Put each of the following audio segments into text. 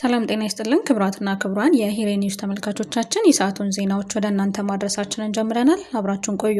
ሰላም ጤና ይስጥልን ክብራትና ክብራን የሂሬ ኒውስ ተመልካቾቻችን የሰዓቱን ዜናዎች ወደ እናንተ ማድረሳችንን ጀምረናል። አብራችሁን ቆዩ።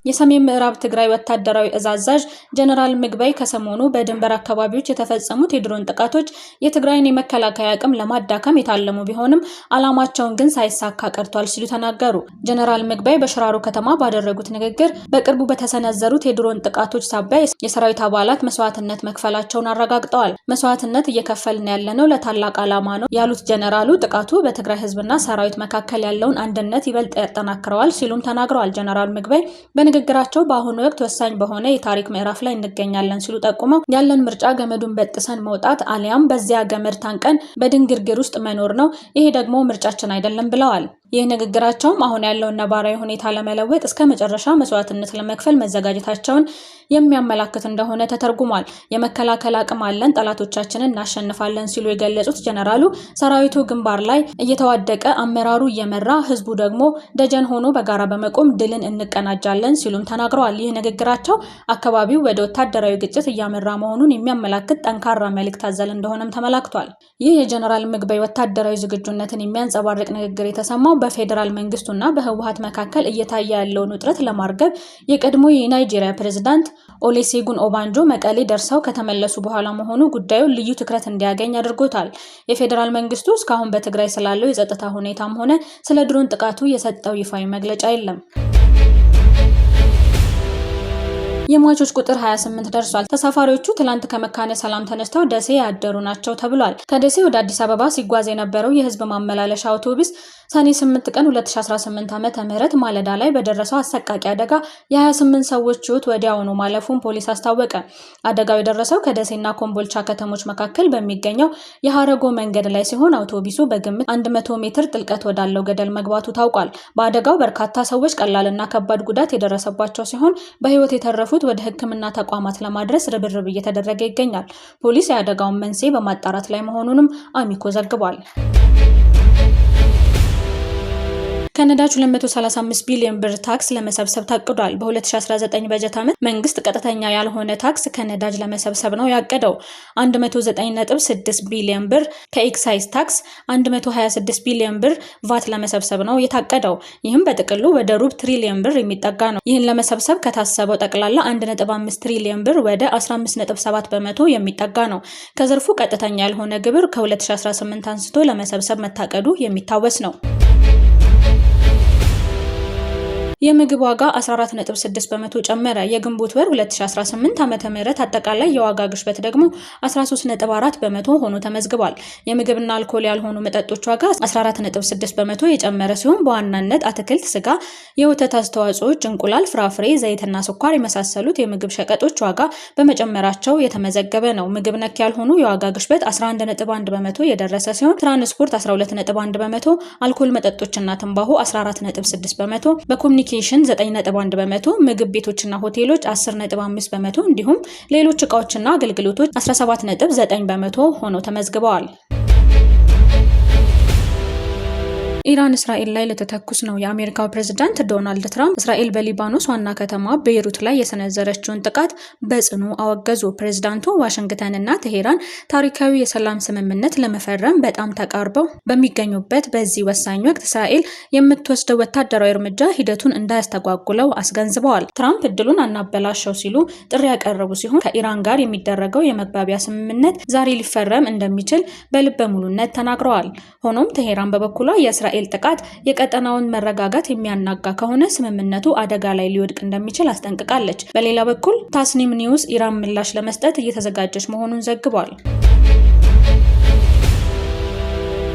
የሰሜን ምዕራብ ትግራይ ወታደራዊ አዛዥ ጀነራል ምግበይ ከሰሞኑ በድንበር አካባቢዎች የተፈጸሙት የድሮን ጥቃቶች የትግራይን የመከላከያ አቅም ለማዳከም የታለሙ ቢሆንም ዓላማቸውን ግን ሳይሳካ ቀርቷል ሲሉ ተናገሩ። ጀነራል ምግበይ በሽራሮ ከተማ ባደረጉት ንግግር በቅርቡ በተሰነዘሩት የድሮን ጥቃቶች ሳቢያ የሰራዊት አባላት መስዋዕትነት መክፈላቸውን አረጋግጠዋል። መስዋዕትነት እየከፈልን ያለነው ለታላቅ ዓላማ ነው ያሉት ጀነራሉ ጥቃቱ በትግራይ ህዝብና ሰራዊት መካከል ያለውን አንድነት ይበልጥ ያጠናክረዋል ሲሉም ተናግረዋል። ጀነራል ምግበይ ንግግራቸው በአሁኑ ወቅት ወሳኝ በሆነ የታሪክ ምዕራፍ ላይ እንገኛለን ሲሉ ጠቁመው ያለን ምርጫ ገመዱን በጥሰን መውጣት አሊያም በዚያ ገመድ ታንቀን በድንግርግር ውስጥ መኖር ነው። ይሄ ደግሞ ምርጫችን አይደለም ብለዋል። ይህ ንግግራቸውም አሁን ያለውን ነባራዊ ሁኔታ ለመለወጥ እስከ መጨረሻ መስዋዕትነት ለመክፈል መዘጋጀታቸውን የሚያመላክት እንደሆነ ተተርጉሟል። የመከላከል አቅም አለን፣ ጠላቶቻችንን እናሸንፋለን ሲሉ የገለጹት ጀነራሉ ሰራዊቱ ግንባር ላይ እየተዋደቀ አመራሩ እየመራ ህዝቡ ደግሞ ደጀን ሆኖ በጋራ በመቆም ድልን እንቀናጃለን ሲሉም ተናግረዋል። ይህ ንግግራቸው አካባቢው ወደ ወታደራዊ ግጭት እያመራ መሆኑን የሚያመላክት ጠንካራ መልእክት አዘል እንደሆነም ተመላክቷል። ይህ የጀነራል ምግበይ ወታደራዊ ዝግጁነትን የሚያንጸባርቅ ንግግር የተሰማው በፌደራል መንግስቱና በህወሓት መካከል እየታየ ያለውን ውጥረት ለማርገብ የቀድሞ የናይጄሪያ ፕሬዝዳንት ኦሉሴጉን ኦባንጆ መቀሌ ደርሰው ከተመለሱ በኋላ መሆኑ ጉዳዩ ልዩ ትኩረት እንዲያገኝ አድርጎታል። የፌደራል መንግስቱ እስካሁን በትግራይ ስላለው የጸጥታ ሁኔታም ሆነ ስለ ድሮን ጥቃቱ የሰጠው ይፋዊ መግለጫ የለም። የሟቾች ቁጥር 28 ደርሷል። ተሳፋሪዎቹ ትላንት ከመካነ ሰላም ተነስተው ደሴ ያደሩ ናቸው ተብሏል። ከደሴ ወደ አዲስ አበባ ሲጓዝ የነበረው የህዝብ ማመላለሻ አውቶቡስ ሰኔ 8 ቀን 2018 ዓ.ም ማለዳ ላይ በደረሰው አሰቃቂ አደጋ የ28 ሰዎች ህይወት ወዲያውኑ ማለፉን ፖሊስ አስታወቀ። አደጋው የደረሰው ከደሴና ኮምቦልቻ ከተሞች መካከል በሚገኘው የሐረጎ መንገድ ላይ ሲሆን አውቶቡሱ በግምት 100 ሜትር ጥልቀት ወዳለው ገደል መግባቱ ታውቋል። በአደጋው በርካታ ሰዎች ቀላልና ከባድ ጉዳት የደረሰባቸው ሲሆን በህይወት የተረፉ ወደ ሕክምና ተቋማት ለማድረስ ርብርብ እየተደረገ ይገኛል። ፖሊስ የአደጋውን መንስኤ በማጣራት ላይ መሆኑንም አሚኮ ዘግቧል። ከነዳጅ 235 ቢሊዮን ብር ታክስ ለመሰብሰብ ታቅዷል። በ2019 በጀት ዓመት መንግስት ቀጥተኛ ያልሆነ ታክስ ከነዳጅ ለመሰብሰብ ነው ያቀደው። 109.6 ቢሊዮን ብር ከኤክሳይዝ ታክስ፣ 126 ቢሊዮን ብር ቫት ለመሰብሰብ ነው የታቀደው። ይህም በጥቅሉ ወደ ሩብ ትሪሊዮን ብር የሚጠጋ ነው። ይህን ለመሰብሰብ ከታሰበው ጠቅላላ 1.5 ትሪሊዮን ብር ወደ 15.7 በመቶ የሚጠጋ ነው። ከዘርፉ ቀጥተኛ ያልሆነ ግብር ከ2018 አንስቶ ለመሰብሰብ መታቀዱ የሚታወስ ነው። የምግብ ዋጋ 14.6 በመቶ ጨመረ። የግንቦት ወር 2018 ዓ.ም አጠቃላይ የዋጋ ግሽበት ደግሞ 13.4 በመቶ ሆኖ ተመዝግቧል። የምግብና አልኮል ያልሆኑ መጠጦች ዋጋ 14.6 በመቶ የጨመረ ሲሆን በዋናነት አትክልት፣ ስጋ፣ የወተት አስተዋጽኦች፣ እንቁላል፣ ፍራፍሬ፣ ዘይትና ስኳር የመሳሰሉት የምግብ ሸቀጦች ዋጋ በመጨመራቸው የተመዘገበ ነው። ምግብ ነክ ያልሆኑ የዋጋ ግሽበት 11.1 በመቶ የደረሰ ሲሆን ትራንስፖርት 12.1 በመቶ፣ አልኮል መጠጦችና ትንባሆ 14.6 በመቶ፣ በኮሚኒኬሽን 9.1 በመቶ፣ ምግብ ቤቶችና ሆቴሎች 10.5 በመቶ እንዲሁም ሌሎች ዕቃዎችና አገልግሎቶች 17.9 በመቶ ሆነው ተመዝግበዋል። ኢራን እስራኤል ላይ ለተተኩስ ነው። የአሜሪካው ፕሬዝዳንት ዶናልድ ትራምፕ እስራኤል በሊባኖስ ዋና ከተማ ቤይሩት ላይ የሰነዘረችውን ጥቃት በጽኑ አወገዙ። ፕሬዝዳንቱ ዋሽንግተንና ቴሄራን ታሪካዊ የሰላም ስምምነት ለመፈረም በጣም ተቃርበው በሚገኙበት በዚህ ወሳኝ ወቅት እስራኤል የምትወስደው ወታደራዊ እርምጃ ሂደቱን እንዳያስተጓጉለው አስገንዝበዋል። ትራምፕ እድሉን አናበላሸው ሲሉ ጥሪ ያቀረቡ ሲሆን ከኢራን ጋር የሚደረገው የመግባቢያ ስምምነት ዛሬ ሊፈረም እንደሚችል በልበ ሙሉነት ተናግረዋል። ሆኖም ቴሄራን በበኩሏ የእስራኤል ጥቃት የቀጠናውን መረጋጋት የሚያናጋ ከሆነ ስምምነቱ አደጋ ላይ ሊወድቅ እንደሚችል አስጠንቅቃለች። በሌላ በኩል ታስኒም ኒውስ ኢራን ምላሽ ለመስጠት እየተዘጋጀች መሆኑን ዘግቧል።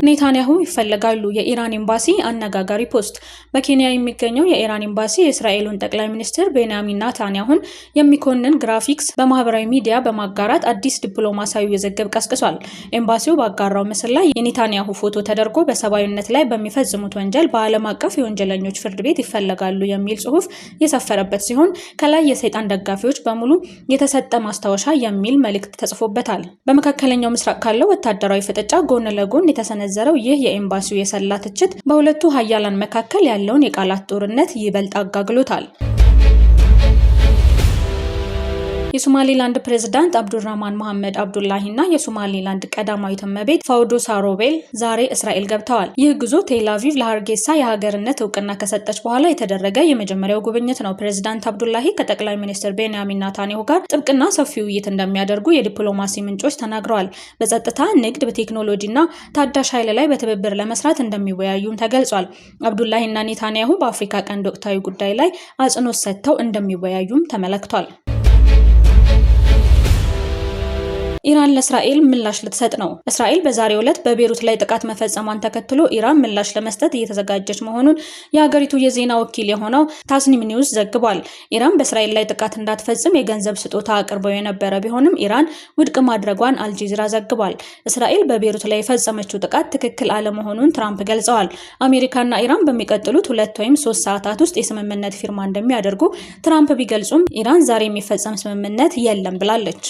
ኔታንያሁ ይፈለጋሉ። የኢራን ኤምባሲ አነጋጋሪ ፖስት። በኬንያ የሚገኘው የኢራን ኤምባሲ የእስራኤሉን ጠቅላይ ሚኒስትር ቤንያሚን ኔታንያሁን የሚኮንን ግራፊክስ በማህበራዊ ሚዲያ በማጋራት አዲስ ዲፕሎማሲያዊ ውዝግብ ቀስቅሷል። ኤምባሲው ባጋራው ምስል ላይ የኔታንያሁ ፎቶ ተደርጎ በሰብአዊነት ላይ በሚፈጽሙት ወንጀል በዓለም አቀፍ የወንጀለኞች ፍርድ ቤት ይፈለጋሉ የሚል ጽሑፍ የሰፈረበት ሲሆን ከላይ የሰይጣን ደጋፊዎች በሙሉ የተሰጠ ማስታወሻ የሚል መልእክት ተጽፎበታል። በመካከለኛው ምስራቅ ካለው ወታደራዊ ፍጥጫ ጎን ለጎን የተሰነ ይህ የኤምባሲው የሰላ ትችት በሁለቱ ሀያላን መካከል ያለውን የቃላት ጦርነት ይበልጥ አጋግሎታል። የሶማሊላንድ ፕሬዝዳንት አብዱራህማን መሐመድ አብዱላሂና የሶማሊላንድ ቀዳማዊት እመቤት ፋውዶ ሳሮቤል ዛሬ እስራኤል ገብተዋል። ይህ ጉዞ ቴል አቪቭ ለሀርጌሳ የሀገርነት እውቅና ከሰጠች በኋላ የተደረገ የመጀመሪያው ጉብኝት ነው። ፕሬዝዳንት አብዱላሂ ከጠቅላይ ሚኒስትር ቤንያሚን ኔታንያሁ ጋር ጥብቅና ሰፊ ውይይት እንደሚያደርጉ የዲፕሎማሲ ምንጮች ተናግረዋል። በጸጥታ፣ ንግድ፣ በቴክኖሎጂና ታዳሽ ኃይል ላይ በትብብር ለመስራት እንደሚወያዩም ተገልጿል። አብዱላሂና ኔታንያሁ በአፍሪካ ቀንድ ወቅታዊ ጉዳይ ላይ አጽንኦት ሰጥተው እንደሚወያዩም ተመለክቷል። ኢራን ለእስራኤል ምላሽ ልትሰጥ ነው። እስራኤል በዛሬው ዕለት በቤሩት ላይ ጥቃት መፈጸሟን ተከትሎ ኢራን ምላሽ ለመስጠት እየተዘጋጀች መሆኑን የሀገሪቱ የዜና ወኪል የሆነው ታስኒም ኒውስ ዘግቧል። ኢራን በእስራኤል ላይ ጥቃት እንዳትፈጽም የገንዘብ ስጦታ አቅርበው የነበረ ቢሆንም ኢራን ውድቅ ማድረጓን አልጀዚራ ዘግቧል። እስራኤል በቤሩት ላይ የፈጸመችው ጥቃት ትክክል አለመሆኑን ትራምፕ ገልጸዋል። አሜሪካና ኢራን በሚቀጥሉት 2 ወይም 3 ሰዓታት ውስጥ የስምምነት ፊርማ እንደሚያደርጉ ትራምፕ ቢገልጹም ኢራን ዛሬ የሚፈጸም ስምምነት የለም ብላለች።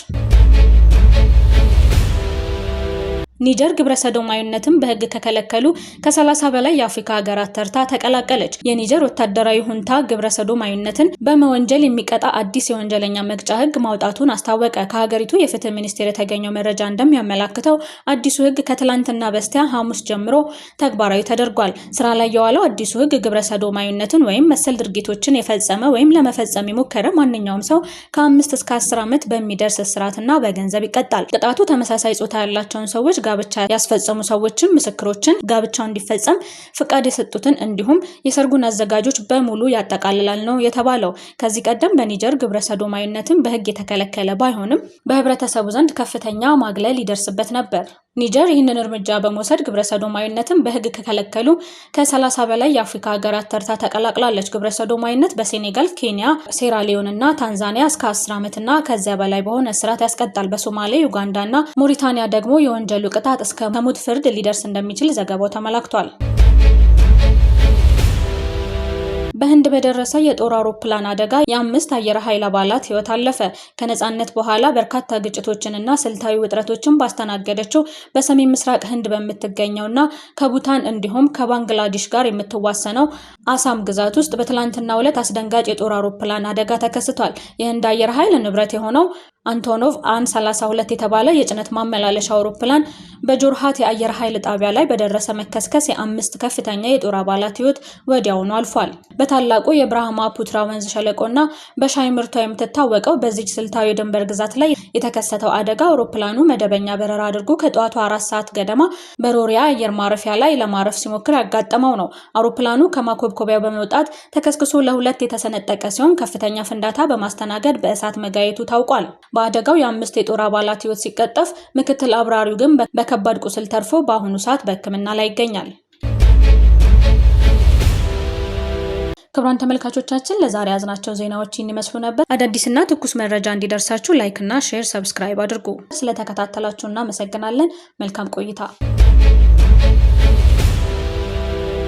ኒጀር ግብረ ሰዶማዊነትን በሕግ ከከለከሉ ከ30 በላይ የአፍሪካ ሀገራት ተርታ ተቀላቀለች። የኒጀር ወታደራዊ ሁንታ ግብረ ሰዶማዊነትን በመወንጀል የሚቀጣ አዲስ የወንጀለኛ መቅጫ ሕግ ማውጣቱን አስታወቀ። ከሀገሪቱ የፍትህ ሚኒስቴር የተገኘው መረጃ እንደሚያመላክተው አዲሱ ሕግ ከትላንትና በስቲያ ሐሙስ ጀምሮ ተግባራዊ ተደርጓል። ስራ ላይ የዋለው አዲሱ ሕግ ግብረ ሰዶማዊነትን ወይም መሰል ድርጊቶችን የፈጸመ ወይም ለመፈጸም የሞከረ ማንኛውም ሰው ከ5 እስከ 10 ዓመት በሚደርስ እስራትና በገንዘብ ይቀጣል። ቅጣቱ ተመሳሳይ ጾታ ያላቸውን ሰዎች ጋብቻ ያስፈጸሙ ሰዎችን፣ ምስክሮችን፣ ጋብቻው እንዲፈጸም ፍቃድ የሰጡትን እንዲሁም የሰርጉን አዘጋጆች በሙሉ ያጠቃልላል ነው የተባለው። ከዚህ ቀደም በኒጀር ግብረ ሰዶማዊነትን በሕግ የተከለከለ ባይሆንም በህብረተሰቡ ዘንድ ከፍተኛ ማግለል ይደርስበት ነበር። ኒጀር ይህንን እርምጃ በመውሰድ ግብረ ሰዶማዊነትን በሕግ ከከለከሉ ከ30 በላይ የአፍሪካ ሀገራት ተርታ ተቀላቅላለች። ግብረ ሰዶማዊነት በሴኔጋል፣ ኬንያ፣ ሴራሊዮን እና ታንዛኒያ እስከ 10 ዓመትና ከዚያ በላይ በሆነ እስራት ያስቀጣል። በሶማሌ፣ ዩጋንዳ እና ሞሪታኒያ ደግሞ የወንጀሉ ቅጣት እስከ ሞት ፍርድ ሊደርስ እንደሚችል ዘገባው ተመላክቷል። በህንድ በደረሰ የጦር አውሮፕላን አደጋ የ5 አየር ኃይል አባላት ህይወት አለፈ። ከነጻነት በኋላ በርካታ ግጭቶችንና ስልታዊ ውጥረቶችን ባስተናገደችው በሰሜን ምስራቅ ህንድ በምትገኘውና ከቡታን እንዲሁም ከባንግላዴሽ ጋር የምትዋሰነው አሳም ግዛት ውስጥ በትላንትናው ዕለት አስደንጋጭ የጦር አውሮፕላን አደጋ ተከስቷል። የህንድ አየር ኃይል ንብረት የሆነው አንቶኖቭ አን-32 የተባለ የጭነት ማመላለሻ አውሮፕላን በጆርሃት የአየር ኃይል ጣቢያ ላይ በደረሰ መከስከስ የ5 ከፍተኛ የጦር አባላት ህይወት ወዲያውኑ አልፏል። በታላቁ የብራህማ ፑትራ ወንዝ ሸለቆና በሻይ ምርቷ የምትታወቀው በዚህ ስልታዊ ድንበር ግዛት ላይ የተከሰተው አደጋ አውሮፕላኑ መደበኛ በረራ አድርጎ ከጠዋቱ 4 ሰዓት ገደማ በሮሪያ አየር ማረፊያ ላይ ለማረፍ ሲሞክር ያጋጠመው ነው። አውሮፕላኑ ከማኮብኮቢያው በመውጣት ተከስክሶ ለ2 የተሰነጠቀ ሲሆን ከፍተኛ ፍንዳታ በማስተናገድ በእሳት መጋየቱ ታውቋል። በአደጋው የ5 የጦር አባላት ህይወት ሲቀጠፍ ምክትል አብራሪው ግን በከባድ ቁስል ተርፎ በአሁኑ ሰዓት በሕክምና ላይ ይገኛል። ክቡራን ተመልካቾቻችን ለዛሬ ያዝናቸው ዜናዎች ይመስሉ ነበር። አዳዲስና ትኩስ መረጃ እንዲደርሳችሁ ላይክ እና ሼር፣ ሰብስክራይብ አድርጉ። ስለተከታተላችሁ እናመሰግናለን። መልካም ቆይታ።